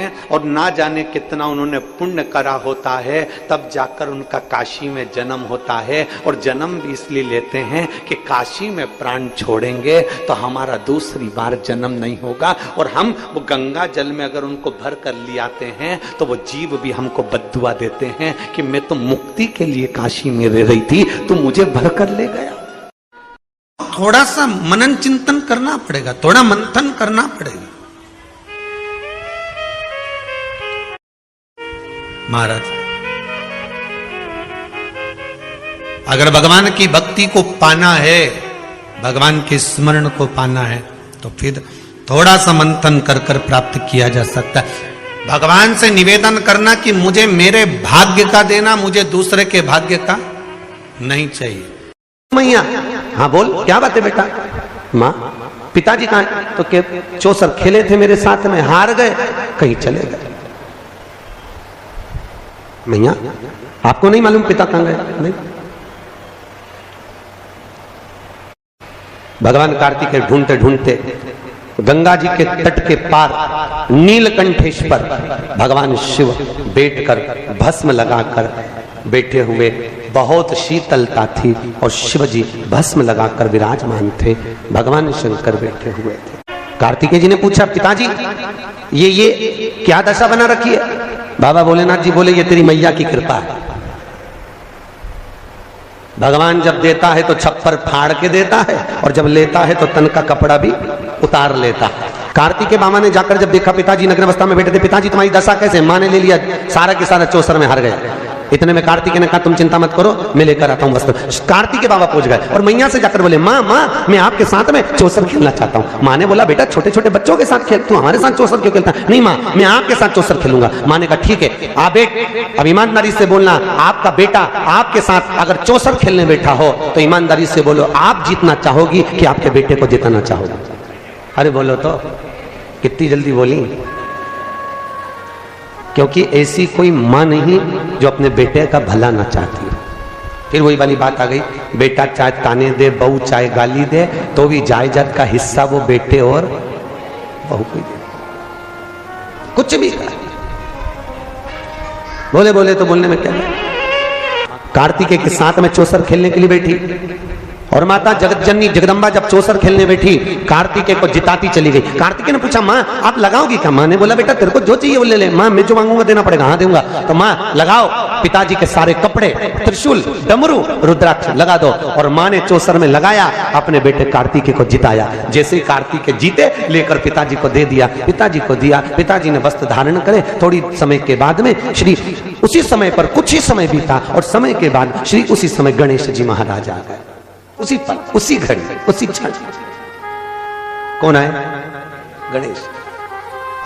हैं और ना जाने कितना उन्होंने पुण्य करा होता है, तब जाकर उनका काशी में जन्म होता है। और जन्म भी इसलिए लेते हैं कि काशी में प्राण छोड़ेंगे तो हमारा दूसरी बार जन्म नहीं होगा। और हम वो गंगा जल में अगर उनको भर कर ले आते हैं तो वो जीव भी हमको बद्दुआ देते हैं कि मैं तो मुक्ति के लिए काशी में रह रही थी, तू मुझे भर कर ले गया। थोड़ा सा मनन चिंतन करना पड़ेगा, थोड़ा मंथन करना पड़ेगा। महाराज, अगर भगवान की भक्ति को पाना है, भगवान के स्मरण को पाना है, तो फिर थोड़ा सा मंथन कर कर प्राप्त किया जा सकता है। भगवान से निवेदन करना कि मुझे मेरे भाग्य का देना, मुझे दूसरे के भाग्य का नहीं चाहिए। मैया, हाँ बोल, क्या बात है बेटा? माँ, पिताजी कहाँ? तो के चौसर खेले थे मेरे साथ में, हार गए, कहीं चले गए। मैया, आपको नहीं मालूम पिता कहाँ गए? नहीं। भगवान कार्तिकेय ढूंढते ढूंढते गंगा जी के तट के पार नीलकंठेश्वर भगवान शिव बैठकर भस्म लगाकर बैठे हुए, बहुत शीतलता थी और शिव जी भस्म लगाकर विराजमान थे, भगवान शंकर बैठे हुए थे। कार्तिकेय जी ने पूछा, पिताजी ये क्या दशा बना रखी है? बाबा भोलेनाथ जी बोले, ये तेरी मैया की कृपा है। भगवान जब देता है तो छप्पर फाड़ के देता है और जब लेता है तो तन का कपड़ा भी उतार लेता है। कार्तिकेय बाबा ने जाकर जब देखा पिताजी नग्न अवस्था में बैठे थे, पिताजी तुम्हारी दशा कैसे? माँ ने ले लिया, सारा के सारा चौसर में हार गए। इतने में कार्तिकेय ने कहा, तुम चिंता मत करो, मैं लेकर आता हूँ वस्त्र। कार्तिकेय बाबा पहुंच गए और मैया से जाकर बोले, माँ मैं आपके साथ में चौसर खेलना चाहता हूँ। माँ ने बोला, बेटा छोटे छोटे बच्चों के साथ खेल, तू हमारे साथ चौसर क्यों खेलता? नहीं माँ, मैं आपके साथ चौसर खेलूंगा। माँ ने कहा, ठीक है, आप बेट, अब ईमानदारी से बोलना, आपका बेटा आपके साथ अगर चौसर खेलने बैठा हो तो ईमानदारी से बोलो, आप जीतना चाहोगी कि आपके बेटे को जिताना चाहोगी? अरे बोलो तो, कितनी जल्दी बोली। क्योंकि ऐसी कोई मां नहीं जो अपने बेटे का भला ना चाहती है। फिर वही वाली बात आ गई, बेटा चाहे ताने दे, बहू चाहे गाली दे, तो भी जायदाद का हिस्सा वो बेटे और बहू को दे, कुछ भी कर। बोले बोले तो बोलने में क्या है। कार्तिकेय के साथ में चौसर खेलने के लिए बैठी और माता जगतजननी जगदम्बा जब चौसर खेलने बैठी, कार्तिकेय को जिताती चली गई। कार्तिकेय ने पूछा, माँ आप लगाओगी क्या? माँ ने बोला, बेटा तेरे को जो चाहिए वो ले ले। माँ, मैं जो मांगूंगा देना पड़ेगा। हाँ दूंगा। तो माँ लगाओ, पिताजी के सारे कपड़े, त्रिशूल, डमरू, रुद्राक्ष लगा दो। और माँ ने चौसर में लगाया, अपने बेटे कार्तिकेय को जिताया। जैसे ही कार्तिकेय जीते, लेकर पिताजी को दे दिया, पिताजी को दिया, पिताजी ने वस्त्र धारण करे। थोड़ी समय के बाद में श्री उसी समय पर कुछ ही समय बीता और समय के बाद श्री उसी समय गणेश जी महाराज आ गए। उसी पल, उसी घड़ी, उसी क्षण। कौन आए? गणेश।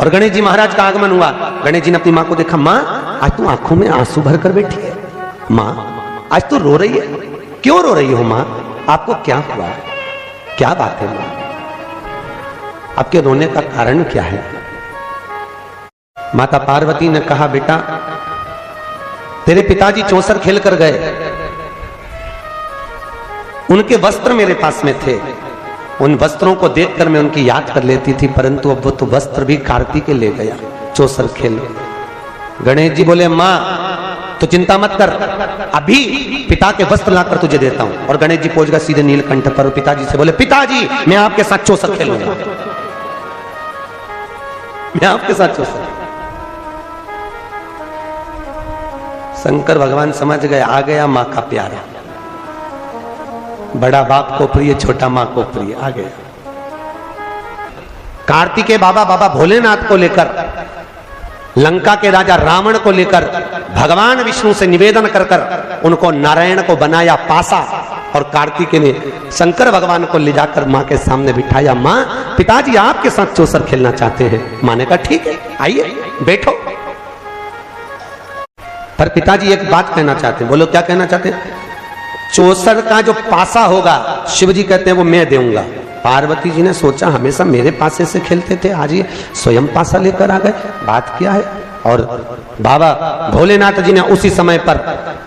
और गणेश जी महाराज का आगमन हुआ। गणेश जी ने अपनी मां को देखा, मां आज तू आंखों में आंसू भर कर बैठी है। मां आज तू रो रही है, क्यों रो रही हो मां? आपको क्या हुआ? क्या बात है मां? आपके रोने का कारण क्या है? माता पार्वती ने कहा, बेटा तेरे पिताजी चौसर खेल कर गए, उनके वस्त्र मेरे पास में थे, उन वस्त्रों को देखकर मैं उनकी याद कर लेती थी, परंतु अब वो तो वस्त्र भी कार्तिकेय ले गया चौसर खेल। गणेश जी बोले, मां तो चिंता मत कर, अभी पिता के वस्त्र लाकर तुझे देता हूं। और गणेश जी पहुंच गए सीधे नीलकंठ पर, पिताजी से बोले, पिताजी मैं आपके साथ चौसर खेलूंगा, मैं आपके साथ चौसर। शंकर भगवान समझ गए, आ गया मां का प्यारा, बड़ा बाप को प्रिय, छोटा मां को प्रिय, आ गया। कार्तिकेय बाबा भोलेनाथ को लेकर, लंका के राजा रावण को लेकर भगवान विष्णु से निवेदन कर कर उनको नारायण को बनाया पासा। और कार्तिकेय ने शंकर भगवान को ले जाकर मां के सामने बिठाया। मां पिताजी आपके साथ चौसर खेलना चाहते हैं। मां ने कहा, ठीक है आइए बैठो। पर पिताजी एक बात कहना चाहते हैं। बोलो क्या कहना चाहते हैं? चौसर का जो पासा होगा, शिव जी कहते हैं वो मैं दूंगा। पार्वती जी ने सोचा, हमेशा मेरे पासे से खेलते थे, आज ये स्वयं पासा लेकर आ गए, बात क्या है? और बाबा भोलेनाथ जी ने उसी समय पर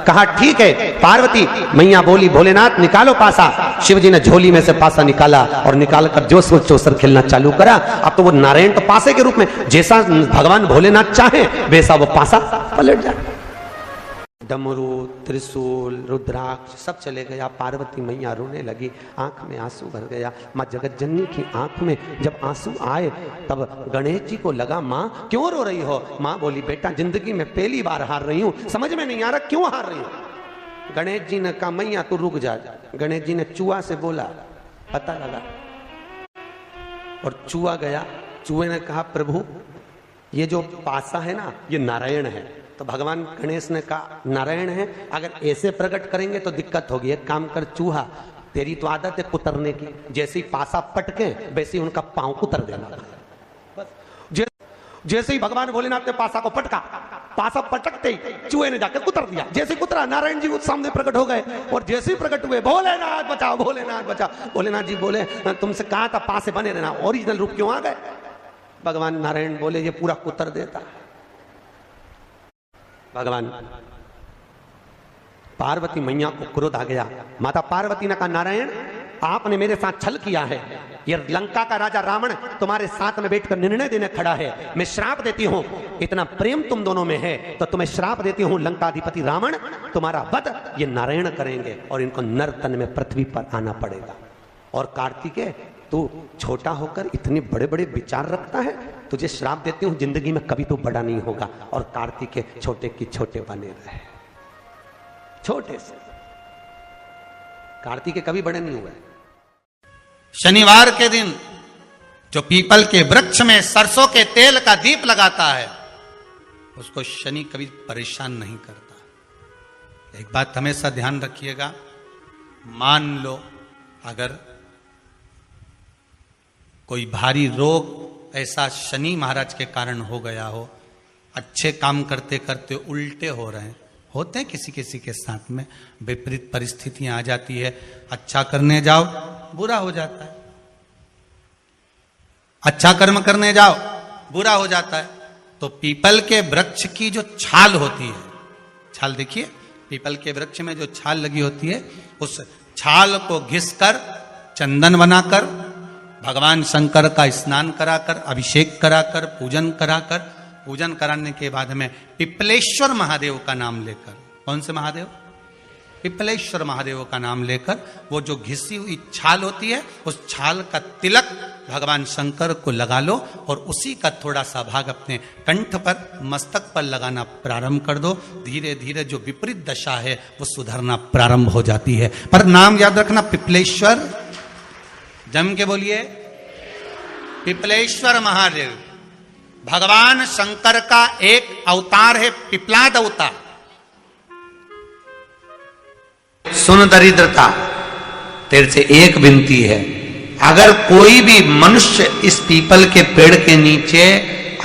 कहा ठीक है। पार्वती मैया बोली भोलेनाथ निकालो पासा। शिव जी ने झोली में से पासा निकाला और निकाल कर जो सो चौसर खेलना चालू करा। अब तो वो नारायण तो पासे के रूप में, जैसा भगवान भोलेनाथ चाहे वैसा वो पासा पलट जाए। डमरू, त्रिशूल, रुद्राक्ष सब चले गया। पार्वती मैया रोने लगी, आंख में आंसू भर गया। माँ जगतजननी की आंख में जब आंसू आए तब गणेश जी को लगा माँ क्यों रो रही हो। माँ बोली बेटा जिंदगी में पहली बार हार रही हूँ, समझ में नहीं आ रहा क्यों हार रही हूँ। गणेश जी ने कहा मैया तू रुक जा। गणेश जी ने चूहा से बोला पता लगा, और चूहा गया। चूहे ने कहा प्रभु ये जो पासा है ना ये नारायण है। तो भगवान गणेश ने कहा नारायण है, अगर ऐसे प्रकट करेंगे तो दिक्कत होगी। एक काम कर चूहा, तेरी तो आदत है कुतरने की, जैसे ही पासा पटके वैसे ही उनका पांव कुतर देना। बस जैसे ही भगवान भोलेनाथ ने पासा को पटका, पासा पटकते ही चूहे ने जाकर कुतर दिया। जैसे कुतरा नारायण जी उस सामने प्रकट हो गए, और जैसे ही प्रकट हुए भोलेनाथ बचाओ भोलेनाथ बचाओ। भोलेनाथ जी बोले तुमसे कहा था पासे बने रहना, ओरिजिनल रूप क्यों आ गए। भगवान नारायण बोले ये पूरा कुतर देता। भगवान पार्वती मैया को क्रोध आ गया। माता पार्वती ने कहा नारायण आपने मेरे साथ छल किया है। ये लंका का राजा रावण तुम्हारे साथ में बैठकर निर्णय देने खड़ा है। मैं श्राप देती हूं, इतना प्रेम तुम दोनों में है तो तुम्हें श्राप देती हूं, लंकाधिपति रावण तुम्हारा वध ये नारायण करेंगे और इनको नर तन में पृथ्वी पर आना पड़ेगा। और कार्तिकेय तू छोटा होकर इतने बड़े बड़े विचार रखता है, तुझे श्राप देती हूं जिंदगी में कभी तू बड़ा नहीं होगा। और कार्तिकेय छोटे की छोटे बने रहे, छोटे से। कार्तिकेय कभी बड़े नहीं हुए। शनिवार के दिन जो पीपल के वृक्ष में सरसों के तेल का दीप लगाता है उसको शनि कभी परेशान नहीं करता। एक बात हमेशा ध्यान रखिएगा, मान लो अगर कोई भारी रोग ऐसा शनि महाराज के कारण हो गया हो, अच्छे काम करते करते उल्टे हो रहे हैं, होते हैं किसी किसी के साथ में, विपरीत परिस्थितियां आ जाती है। अच्छा करने जाओ बुरा हो जाता है, अच्छा कर्म करने जाओ बुरा हो जाता है। तो पीपल के वृक्ष की जो छाल होती है, छाल देखिए पीपल के वृक्ष में जो छाल लगी होती है, उस छाल को घिसकर चंदन बनाकर भगवान शंकर का स्नान कराकर, अभिषेक कराकर, पूजन कराकर, पूजन कराने के बाद में पिपलेश्वर महादेव का नाम लेकर, कौन से महादेव, पिपलेश्वर महादेव का नाम लेकर वो जो घिसी हुई छाल होती है उस छाल का तिलक भगवान शंकर को लगा लो और उसी का थोड़ा सा भाग अपने कंठ पर, मस्तक पर लगाना प्रारंभ कर दो। धीरे धीरे जो विपरीत दशा है वो सुधरना प्रारंभ हो जाती है। पर नाम याद रखना पिपलेश्वर, जम के बोलिए पिपलेश्वर महादेव। भगवान शंकर का एक अवतार है पिपलाद अवतार। सुन दरिद्रता, तेरे से एक विनती है, अगर कोई भी मनुष्य इस पीपल के पेड़ के नीचे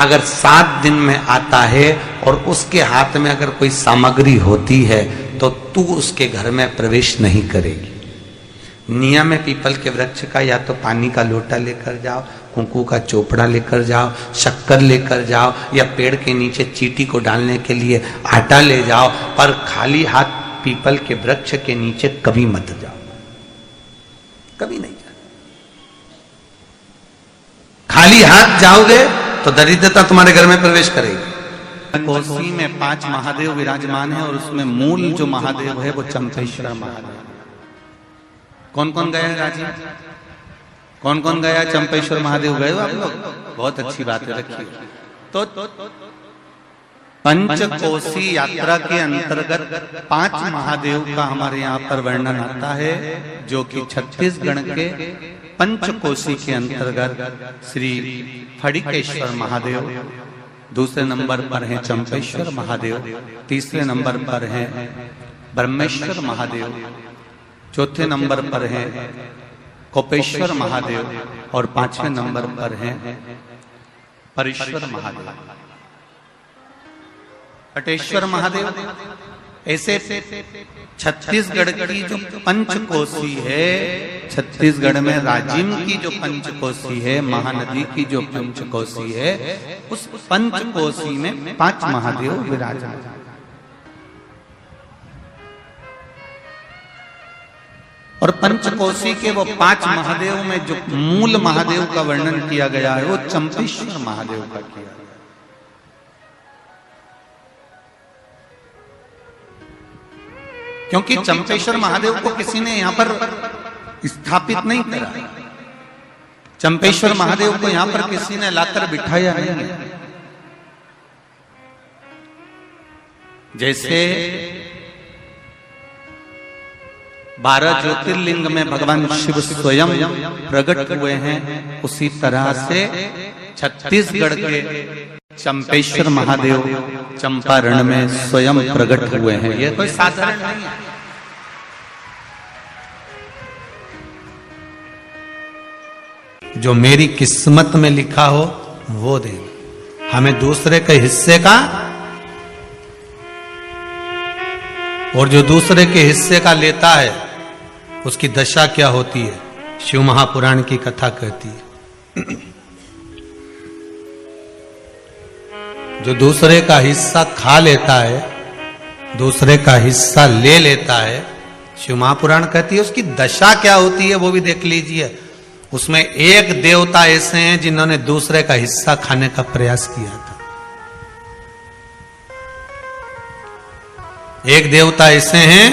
अगर 7 दिन में आता है और उसके हाथ में अगर कोई सामग्री होती है तो तू उसके घर में प्रवेश नहीं करेगी। नियम है पीपल के वृक्ष का, या तो पानी का लोटा लेकर जाओ, कुंकू का चोपड़ा लेकर जाओ, शक्कर लेकर जाओ, या पेड़ के नीचे चींटी को डालने के लिए आटा ले जाओ, पर खाली हाथ पीपल के वृक्ष के नीचे कभी मत जाओ, कभी नहीं जाओ। खाली हाथ जाओगे तो दरिद्रता तुम्हारे घर में प्रवेश करेगी। कोसी में 5 महादेव विराजमान है और उसमें मूल जो महादेव है वो चंपेश्वर महादेव। कौन कौन गया है राजी, कौन कौन गया चंपेश्वर महादेव, गए हो आप लोग? बहुत अच्छी बात है, रखिए। तो पंचकोसी यात्रा के अंतर्गत 5 महादेव का हमारे यहाँ पर वर्णन आता है, जो कि छत्तीसगढ़ के पंचकोसी के अंतर्गत श्री फड़िकेश्वर महादेव, दूसरे नंबर पर है चंपेश्वर महादेव, तीसरे नंबर पर है ब्रह्मेश्वर महादेव, चौथे नंबर पर है कोपेश्वर महादेव और 5वें नंबर पर है परेश्वर महादेव, पटेश्वर महादेव। ऐसे छत्तीसगढ़ की जो पंचकोसी है, छत्तीसगढ़ में राजिम की जो पंचकोसी है, महानदी की जो पंचकोसी है, उस पंचकोसी में 5 महादेव विराजमान। और पंचकोशी के वो 5 महादेव में जो मूल महादेव का वर्णन किया गया है वो चंपेश्वर महादेव का किया गया। क्योंकि चंपेश्वर महादेव को किसी ने यहां पर स्थापित नहीं करा, चंपेश्वर महादेव को यहां पर किसी ने लाकर बिठाया नहीं है। जैसे 12 ज्योतिर्लिंग में भगवान शिव स्वयं प्रकट हुए हैं, उसी तरह से छत्तीसगढ़ के चंपेश्वर महादेव चंपारण में स्वयं प्रकट हुए हैं। यह कोई साधारण नहीं है। जो मेरी किस्मत में लिखा हो वो दे, हमें दूसरे के हिस्से का, और जो दूसरे के हिस्से का लेता है उसकी दशा क्या होती है, शिव महापुराण की कथा कहती है। जो दूसरे का हिस्सा खा लेता है, दूसरे का हिस्सा ले लेता है, शिव महापुराण कहती है उसकी दशा क्या होती है वो भी देख लीजिए। उसमें एक देवता ऐसे हैं जिन्होंने दूसरे का हिस्सा खाने का प्रयास किया था। एक देवता ऐसे हैं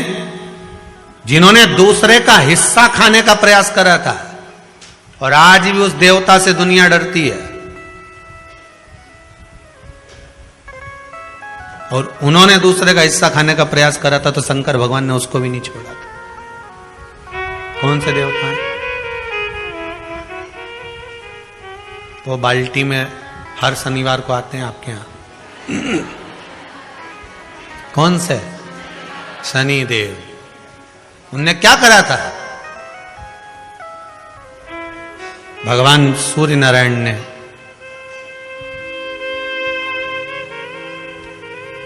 जिन्होंने दूसरे का हिस्सा खाने का प्रयास करा था, और आज भी उस देवता से दुनिया डरती है। और उन्होंने दूसरे का हिस्सा खाने का प्रयास करा था तो शंकर भगवान ने उसको भी नहीं छोड़ा था। कौन से देवता हैं? वो बाल्टी में हर शनिवार को आते हैं आपके यहां। कौन से? शनि देव। उनने क्या करा था? भगवान सूर्य नारायण ने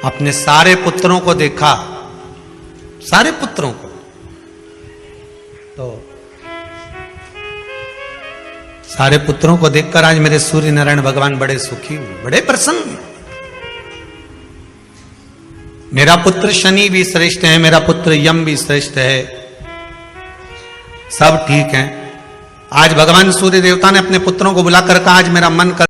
अपने सारे पुत्रों को देखा, सारे पुत्रों को, तो सारे पुत्रों को देखकर आज मेरे सूर्य नारायण भगवान बड़े सुखी हुए, बड़े प्रसन्न। मेरा पुत्र शनि भी श्रेष्ठ है, मेरा पुत्र यम भी श्रेष्ठ है, सब ठीक है। आज भगवान सूर्य देवता ने अपने पुत्रों को बुलाकर कहा आज मेरा मन कर